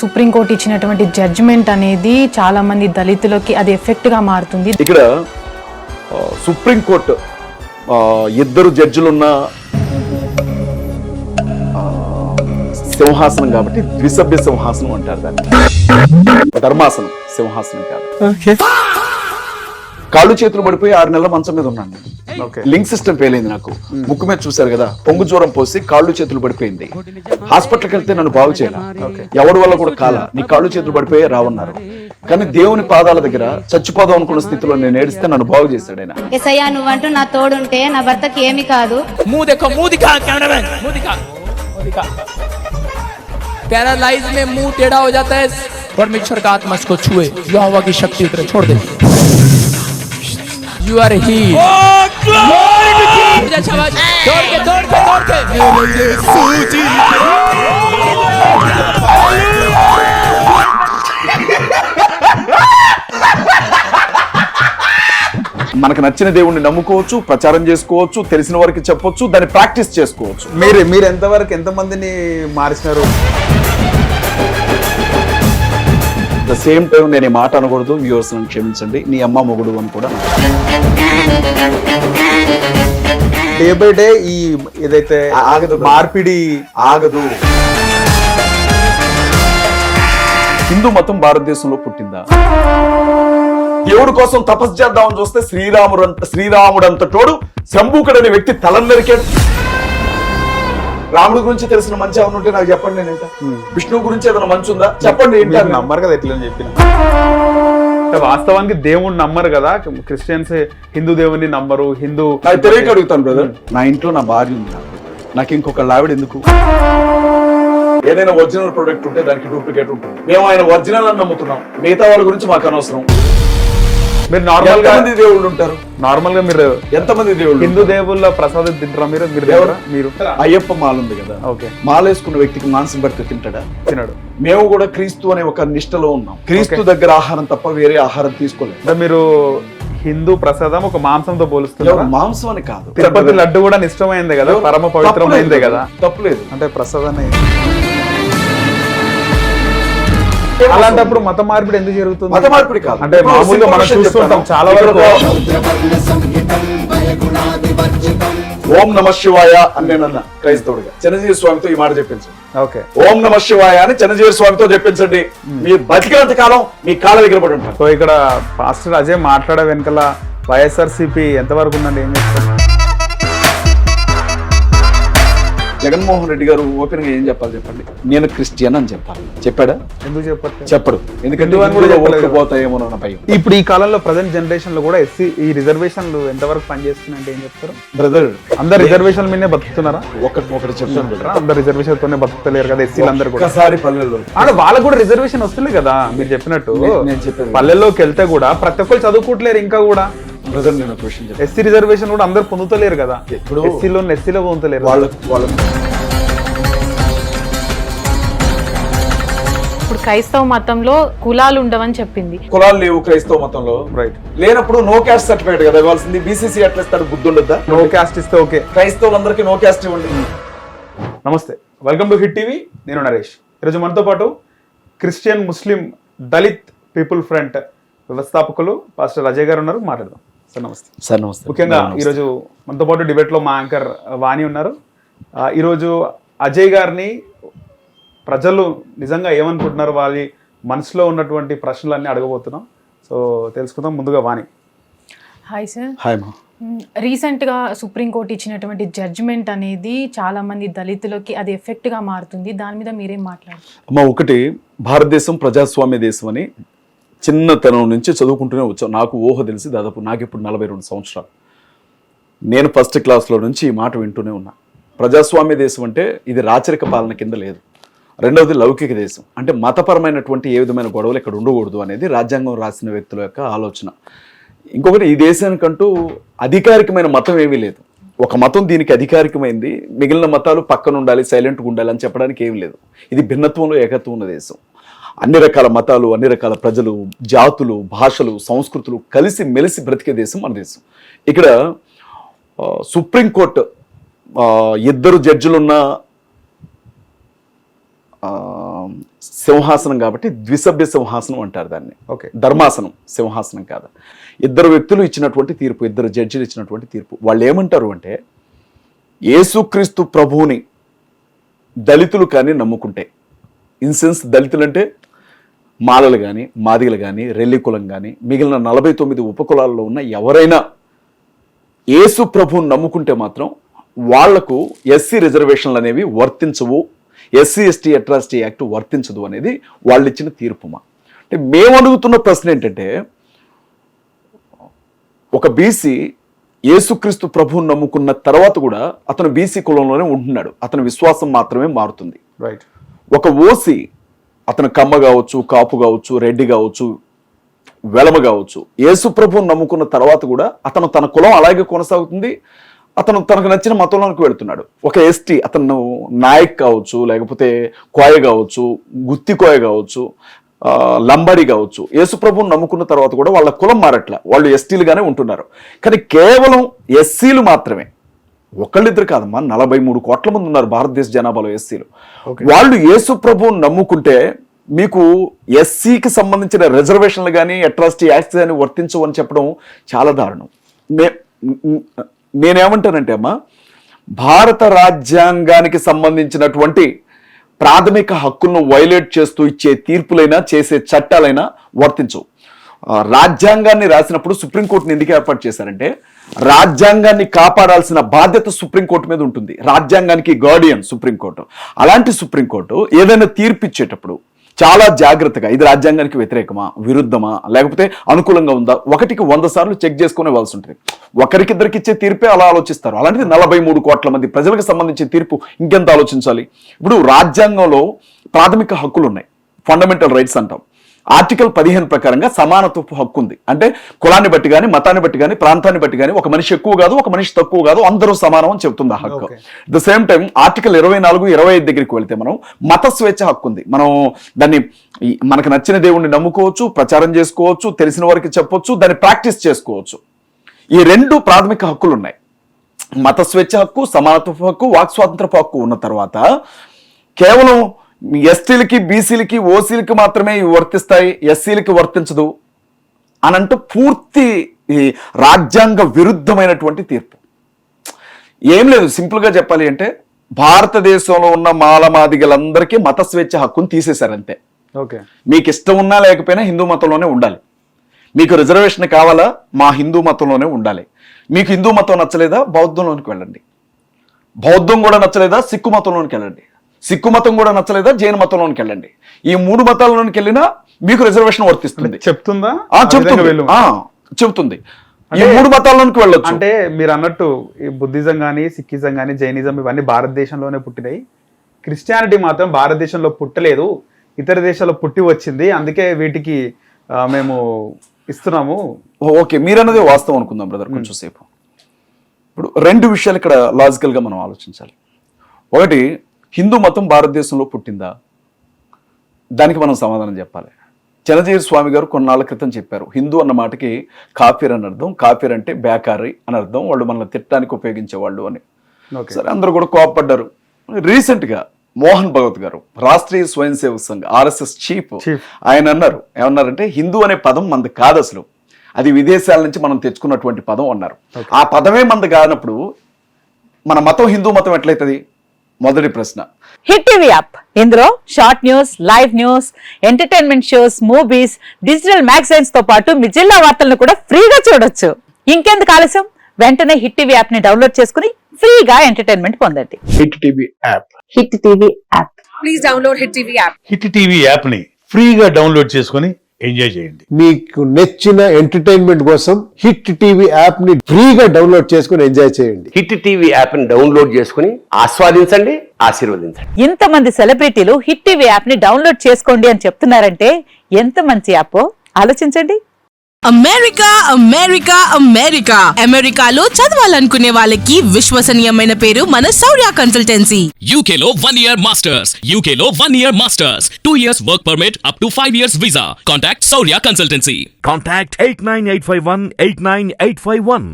Supreme court ఇచ్చినటువంటి judgement అనేది చాలా మంది దళితులకి అది ఎఫెక్ట్గా మారుతుంది. ఇక్కడ సుప్రీంకోర్టు ఇద్దరు జడ్జిలున్న సింహాసనం కాబట్టి ద్విసభ్య సింహాసనం అంటారు దాన్ని. ధర్మాసనం, సింహాసనం కాదు. కాళ్ళు చేతులు పడిపోయి 6 నెలల మంచం మీద ఉన్నాను. లింక్ సిస్టమ్ ఫెయిల్ అయింది నాకు. ముక్కు మీద చూసారు కదా, పొంగు జ్వరం పోసి కాళ్ళు చేతులు పడిపోయింది. హాస్పిటల్కి వెళ్తే నన్ను బాగు చేయాలి, ఎవరి వల్ల కూడా కాల, నీ కాళ్ళు చేతులు పడిపోయి రావన్నారు. కానీ దేవుని పాదాల దగ్గర చచ్చిపోదాం అనుకున్న స్థితిలో నేను ఏడిస్తే నన్ను బాగు చేశాడు ఆయన. ఎసయ్యా నువ్వంటూ నా తోడుంటే నా భర్తకి ఏమి కాదు. पैरालाइज में मुंह टेढ़ा हो जाता है, परमेश्वर का आत्मा इसको छुए, यहोवा की शक्ति उतरे, छोड़ दे. You are healed. दौड़ के మనకు నచ్చిన దేవుణ్ణి నమ్ముకోవచ్చు, ప్రచారం చేసుకోవచ్చు, తెలిసిన వారికి చెప్పొచ్చు, దాన్ని ప్రాక్టీస్ చేసుకోవచ్చు. మీరు ఎంతవరకు ఎంతమందిని మార్చినారు? ద సేమ్ టైం నేను ఈ మాట అనకూడదు, వ్యూవర్స్ నన్ను క్షమించండి, నీ అమ్మ మొగుడు అని కూడా. డే బై డే ఈ ఏదైతే ఆగదు, మార్పిడి ఆగదు. హిందూ మతం భారతదేశంలో పుట్టిందా? దేవుడి కోసం తపస్సు చేద్దామని చూస్తే శ్రీరాముడంతటోడు శంభూకుడు అనే వ్యక్తి తలందరికాడు. రాముడి గురించి తెలిసిన మంచి ఏమైనా ఉంటే నాకు చెప్పండి, నేనేంట. విష్ణువు గురించి ఏదైనా మంచి ఉందా చెప్పండి. ఏంటి నమ్మరు కదా ఎట్లా చెప్పిన. వాస్తవానికి దేవుణ్ణి నమ్మరు కదా క్రిస్టియన్స్, హిందూ దేవుని నమ్మరు. హిందూ నాకు తెలియక అడుగుతాను బ్రదర్, నా ఇంట్లో నా భార్య ఉంది, నాకు ఇంకొక ఆవిడ ఎందుకు? ఏదైనా ఒరిజినల్ ప్రొడక్ట్ ఉంటే దానికి డూప్లికేట్ ఉంటుంది. మేము ఆయన ఒరిజినల్ అని నమ్ముతున్నాం, మిగతా వాళ్ళ గురించి మాకు అనవసరం. మీరు నార్మల్ గా దేవుళ్ళు ఉంటారు, నార్మల్ గా మీరు ఎంతమంది దేవుళ్ళు? హిందూ దేవుళ్ళ ప్రసాదం తింటారా మీరు? అయ్యప్ప మాల ఉంది కదా, ఓకే, మాల వేసుకున్న వ్యక్తికి మాంసం పెడితే తింటాడా? తినడు. మేము కూడా క్రీస్తు అనే ఒక నిష్టలో ఉన్నాం. క్రీస్తు దగ్గర ఆహారం తప్ప వేరే ఆహారం తీసుకోలేదు. మీరు హిందూ ప్రసాదం ఒక మాంసంతో పోలుస్తున్నారు. మాంసం అని కాదు, తిరుపతి లడ్డు కూడా నిష్టమైందే కదా, పరమ పవిత్రమైందే కదా. తప్పులేదు, అంటే ప్రసాదాన్ని. అలాంటప్పుడు మత మార్పిడి ఎందుకు జరుగుతుంది? మత మార్పిడి కాదు, అంటే మామూలుగా మనం చూస్తుంటాం చాలా వరకు. ఓం నమ శివాయ అని నేనన్నా క్రైస్తవుడిగా, చిరంజీవి స్వామితో ఈ మాట చెప్పించండి. ఓకే, ఓం నమ శివాయ అని చిరంజీవి స్వామితో చెప్పించండి, మీరు బతికినంత కాలం మీ కాళ్ళ దగ్గర పడి ఉంటారు. సో ఇక్కడ పాస్టర్ అజయ్ మాట్లాడే వెనకాల వైఎస్ఆర్సీపీ ఎంతవరకు ఉందండి? ఏం చెప్తారు? జగన్మోహన్ రెడ్డి గారు ఓపెన్ గా ఏం చెప్పాలి చెప్పండి? నేను క్రిస్టియన్ అని చెప్పాలి. చెప్పాడా? ఎందుకు చెప్పడు, ఎందుకంటే పోతాయేమో అన్న భయం. ఇప్పుడు ఈ కాలంలో ప్రజెంట్ జనరేషన్ లో కూడా ఎస్సీ ఈ రిజర్వేషన్లు ఎంతవరకు పనిచేస్తున్నాయంటే ఏం చెప్తారు? బ్రదర్, అందరు రిజర్వేషన్ మీదే బతుకుతున్నారా? ఒకటి చెప్తాను, అందరు రిజర్వేషన్ తోనే బతుకుతలేరు కదా ఎస్సీలు అందరు కూడా. ఒకసారి పల్లెల్లో వాళ్ళకు కూడా రిజర్వేషన్ వస్తుంది కదా. మీరు చెప్పినట్టు నేను చెప్పాను, పల్లెల్లోకి వెళ్తే కూడా ప్రతి ఒక్కరు చదువుకోవట్లేరు ఇంకా కూడా. బ్రదర్ నేను క్వశ్చన్ చెప్పాను, ఎస్సీ రిజర్వేషన్ కూడా అందరు పొందుతలేరు కదా. ఎస్సీలో పొందుతలేరు. ఇప్పుడు క్రైస్తవ మతంలో కులాలు ఉండవని చెప్పింది. కులాలు లేవు క్రైస్తవ మతంలో, రైట్. లేనప్పుడు నో క్యాస్ట్ సర్టిఫికేట్ కదా ఇవ్వాల్సింది. బీసీసీ ఎట్లా ఇస్తాడు? బుద్ధి ఉండద్దా? నో క్యాస్ట్ ఇస్తే ఓకే, క్రైస్తవులందరికీ నో క్యాస్ట్ ఇవ్వండి. నమస్తే, వెల్కమ్ టు హిట్ టీవీ. నేను నరేష్. ఈరోజు మనతో పాటు క్రిస్టియన్, ముస్లిం, దళిత్ పీపుల్ ఫ్రంట్ వ్యవస్థాపకులు పాస్టర్ అజయ్ గారు ఉన్నారు. మాట్లాడదాం సార్. నమస్తే సార్. నమస్తే. ముఖ్యంగా ఈరోజు మనతో పాటు డిబేట్ లో మా యాంకర్ వాణి ఉన్నారు. ఈరోజు అజయ్ గారిని ప్రజలు నిజంగా ఏమనుకుంటున్నారు, వాళ్ళ మనసులో ఉన్నటువంటి ప్రశ్నలన్నీ అడగబోతున్నాం. సో తెలుసుకుందాం. ముందుగా వాణి. Hi sir. హాయ్ మా. రీసెంట్గా సుప్రీంకోర్టు ఇచ్చినటువంటి జడ్జిమెంట్ అనేది చాలా మంది దళితులకి అది ఎఫెక్ట్గా మారుతుంది. దాని మీద మీరేం మాట్లాడారు? అమ్మ, ఒకటి, భారతదేశం ప్రజాస్వామ్య దేశం అని చిన్నతనం నుంచి చదువుకుంటూనే వచ్చాం. నాకు ఊహ తెలిసి దాదాపు నాకు ఇప్పుడు 42 సంవత్సరాలు. నేను ఫస్ట్ క్లాస్లో నుంచి ఈ మాట వింటూనే ఉన్నా. ప్రజాస్వామ్య దేశం అంటే ఇది రాచరిక పాలన కింద లేదు. రెండవది లౌకిక దేశం, అంటే మతపరమైనటువంటి ఏ విధమైన గొడవలు ఇక్కడ ఉండకూడదు అనేది రాజ్యాంగం రాసిన వ్యక్తుల యొక్క ఆలోచన. ఇంకొకటి, ఈ దేశానికంటూ అధికారికమైన మతం ఏమీ లేదు. ఒక మతం దీనికి అధికారికమైంది, మిగిలిన మతాలు పక్కన ఉండాలి, సైలెంట్గా ఉండాలి అని చెప్పడానికి ఏం లేదు. ఇది భిన్నత్వంలో ఏకత్వం ఉన్న దేశం. అన్ని రకాల మతాలు, అన్ని రకాల ప్రజలు, జాతులు, భాషలు, సంస్కృతులు కలిసి మెలిసి బ్రతికే దేశం మన దేశం. ఇక్కడ సుప్రీంకోర్టు ఇద్దరు జడ్జిలున్న సింహాసనం కాబట్టి ద్విసభ్య సింహాసనం అంటారు దాన్ని. ఓకే. ధర్మాసనం, సింహాసనం కాదు. ఇద్దరు వ్యక్తులు ఇచ్చినటువంటి తీర్పు, ఇద్దరు జడ్జిలు ఇచ్చినటువంటి తీర్పు. వాళ్ళు ఏమంటారు అంటే, యేసుక్రీస్తు ప్రభువుని దళితులు కానీ నమ్ముకుంటే, ఇన్సెన్స్ దళితులు అంటే మాలలు కానీ, మాదిగలు కానీ, రెల్లి కులం కానీ, మిగిలిన 49 ఉపకులాల్లో ఉన్న ఎవరైనా యేసు ప్రభువుని నమ్ముకుంటే మాత్రం వాళ్లకు ఎస్సీ రిజర్వేషన్లు అనేవి వర్తించవు, ఎస్సీ ఎస్టీ అట్రాసిటీ యాక్ట్ వర్తించదు అనేది వాళ్ళు ఇచ్చిన తీర్పుమా. అంటే మేము అడుగుతున్న ప్రశ్న ఏంటంటే, ఒక బీసీ యేసుక్రీస్తు ప్రభువుని నమ్ముకున్న తర్వాత కూడా అతను బీసీ కులంలోనే ఉంటున్నాడు, అతని విశ్వాసం మాత్రమే మారుతుంది. రైట్. ఒక ఓసీ, అతను కమ్మ కావచ్చు, కాపు కావచ్చు, రెడ్డి కావచ్చు, వెలమ కావచ్చు, యేసు ప్రభువుని నమ్ముకున్న తర్వాత కూడా అతను తన కులం అలాగే కొనసాగుతుంది, అతను తనకు నచ్చిన మతంలోకి వెళుతున్నాడు. ఒక ఎస్టీ, అతను నాయక్ కావచ్చు, లేకపోతే కోయ కావచ్చు, గుత్తి కోయ కావచ్చు, లంబాడి కావచ్చు, యేసు ప్రభువుని నమ్ముకున్న తర్వాత కూడా వాళ్ళ కులం మారట్ల, వాళ్ళు ఎస్టీలుగానే ఉంటున్నారు. కానీ కేవలం ఎస్సీలు మాత్రమే, ఒకళ్ళిద్దరు కాదమ్మా, 43 కోట్ల మంది ఉన్నారు భారతదేశ జనాభాలో ఎస్సీలు. వాళ్ళు యేసు ప్రభువుని నమ్ముకుంటే మీకు ఎస్సీకి సంబంధించిన రిజర్వేషన్లు కానీ అట్రాసిటీ యాక్ట్స్ కానీ వర్తించవు అని చెప్పడం చాలా దారుణం. నేనేమంటానంటే అమ్మా, భారత రాజ్యాంగానికి సంబంధించినటువంటి ప్రాథమిక హక్కులను వైలేట్ చేస్తూ ఇచ్చే తీర్పులైనా చేసే చట్టాలైనా వర్తించవు. రాజ్యాంగాన్ని రాసినప్పుడు సుప్రీంకోర్టుని ఎందుకు ఏర్పాటు చేశారంటే, రాజ్యాంగాన్ని కాపాడాల్సిన బాధ్యత సుప్రీంకోర్టు మీద ఉంటుంది. రాజ్యాంగానికి గార్డియన్ సుప్రీంకోర్టు. అలాంటి సుప్రీంకోర్టు ఏదైనా తీర్పు ఇచ్చేటప్పుడు చాలా జాగ్రత్తగా, ఇది రాజ్యాంగానికి వ్యతిరేకమా, విరుద్ధమా, లేకపోతే అనుకూలంగా ఉందా, 1కి 100 సార్లు చెక్ చేసుకునే వాల్సి ఉంటుంది. ఒకరికిద్దరికి ఇచ్చే తీర్పే అలా ఆలోచిస్తారు. అలాంటిది 43 కోట్ల మంది ప్రజలకు సంబంధించిన తీర్పు ఇంకెంత ఆలోచించాలి. ఇప్పుడు రాజ్యాంగంలో ప్రాథమిక హక్కులు ఉన్నాయి, ఫండమెంటల్ రైట్స్ అంటాం. ఆర్టికల్ 15 ప్రకారంగా సమానత్వపు హక్కు ఉంది. అంటే కులాన్ని బట్టి కానీ, మతాన్ని బట్టి కానీ, ప్రాంతాన్ని బట్టి కానీ ఒక మనిషి ఎక్కువ కాదు, ఒక మనిషి తక్కువ కాదు, అందరూ సమానం అని చెప్తుంది ఆ హక్కు. ద సేమ్ టైం ఆర్టికల్ 24, 25 దగ్గరికి వెళ్తే మనం మత స్వేచ్ఛ హక్కు ఉంది. మనం దాన్ని మనకు నచ్చిన దేవుణ్ణి నమ్ముకోవచ్చు, ప్రచారం చేసుకోవచ్చు, తెలిసిన వారికి చెప్పొచ్చు, దాన్ని ప్రాక్టీస్ చేసుకోవచ్చు. ఈ 2 ప్రాథమిక హక్కులు ఉన్నాయి. మత స్వేచ్ఛ హక్కు, సమానత్వపు హక్కు, వాక్ స్వాతంత్రపు హక్కు ఉన్న తర్వాత కేవలం ఎస్టీలకి, బీసీలకి, ఓసీలకి మాత్రమే ఇవి వర్తిస్తాయి, ఎస్సీలకి వర్తించదు అనంటూ పూర్తి రాజ్యాంగ విరుద్ధమైనటువంటి తీర్పు. ఏం లేదు, సింపుల్గా చెప్పాలి అంటే భారతదేశంలో ఉన్న మాలమాదిగలందరికీ మత స్వేచ్ఛ హక్కును తీసేశారంతే. ఓకే. మీకు ఇష్టం ఉన్నా లేకపోయినా హిందూ మతంలోనే ఉండాలి. మీకు రిజర్వేషన్ కావాలా, మా హిందూ మతంలోనే ఉండాలి. మీకు హిందూ మతం నచ్చలేదా, బౌద్ధంలోనికి వెళ్ళండి. బౌద్ధం కూడా నచ్చలేదా, సిక్కు మతంలోనికి వెళ్ళండి. సిక్కు మతం కూడా నచ్చలేదా, జైన మతంలోనికి వెళ్ళండి. ఈ 3 మతాలలోనికి వెళ్ళినా మీకు రిజర్వేషన్ వర్తిస్తుంది. చెప్తుందా? చెప్తుంది. ఈ 3 మతాలలోనికి వెళ్ళొచ్చు. అంటే మీరు అన్నట్టు ఈ బుద్ధిజం కానీ, సిక్కిజం కానీ, జైనిజం ఇవన్నీ భారతదేశంలోనే పుట్టినాయి. క్రిస్టియానిటీ మాత్రం భారతదేశంలో పుట్టలేదు, ఇతర దేశాల్లో పుట్టి వచ్చింది, అందుకే వీటికి మేము ఇస్తున్నాము. ఓకే, మీరన్నది వాస్తవం అనుకుందాం బ్రదర్ కొంచెం సేపు. ఇప్పుడు 2 విషయాలు ఇక్కడ లాజికల్గా మనం ఆలోచించాలి. ఒకటి, హిందూ మతం భారతదేశంలో పుట్టిందా, దానికి మనం సమాధానం చెప్పాలి. చిన్నజీవి స్వామి గారు కొన్నాళ్ళ క్రితం చెప్పారు, హిందూ అన్న మాటకి కాఫీర్ అని అర్థం, కాఫీర్ అంటే బేకారీ అని అర్థం, వాళ్ళు మనల్ని తిట్టడానికి ఉపయోగించేవాళ్ళు అని. సరే, అందరూ కూడా కోపడ్డారు. రీసెంట్గా మోహన్ భగవత్ గారు, రాష్ట్రీయ స్వయం సేవక్ సంఘ్ RSS చీఫ్, ఆయన అన్నారు, ఏమన్నారంటే హిందూ అనే పదం మనది కాదు, అసలు అది విదేశాల నుంచి మనం తెచ్చుకున్నటువంటి పదం అన్నారు. ఆ పదమే మనది కానప్పుడు మన మతం హిందూ మతం ఎట్లయితుంది? మొదటి ప్రశ్న. హిట్ టీవీ యాప్, ఇందులో short news, live news, entertainment shows, movies, digital magazines తో పాటు మీ జిల్లా వార్తలను కూడా ఫ్రీగా చూడొచ్చు. ఇంకెందుకు ఆలస్యం, వెంటనే హిట్ టీవీ యాప్ ని డౌన్లోడ్ చేసుకుని ఫ్రీగా ఎంటర్టైన్మెంట్ పొందండి. Hit TV app. Hit TV app. Please download hit TV app. Hit TV app ని ఫ్రీగా డౌన్లోడ్ చేసుకుని ఎంజాయ్ చేయండి. మీకు నచ్చిన ఎంటర్టైన్మెంట్ కోసం హిట్ టీవీ యాప్ ని ఫ్రీగా డౌన్లోడ్ చేసుకుని ఎంజాయ్ చేయండి. హిట్ టీవీ యాప్ ని డౌన్లోడ్ చేసుకుని ఆస్వాదించండి, ఆశీర్వదించండి. ఇంతమంది సెలబ్రిటీలు హిట్ టీవీ యాప్ ని డౌన్లోడ్ చేసుకోండి అని చెప్తున్నారంటే ఎంత మంచి యాప్ ఆలోచించండి. అమెరికా అమెరికా అమెరికా అమెరికాలో చదవాలనుకునే వాళ్ళకి విశ్వసనీయమైన పేరు మన శౌర్య కన్సల్టెన్సీ. UK లో 1 year masters, UK లో 1 year masters, 2 years work permit up to 5 years visa. Contact Shaurya Consultancy. Contact 89851 89851.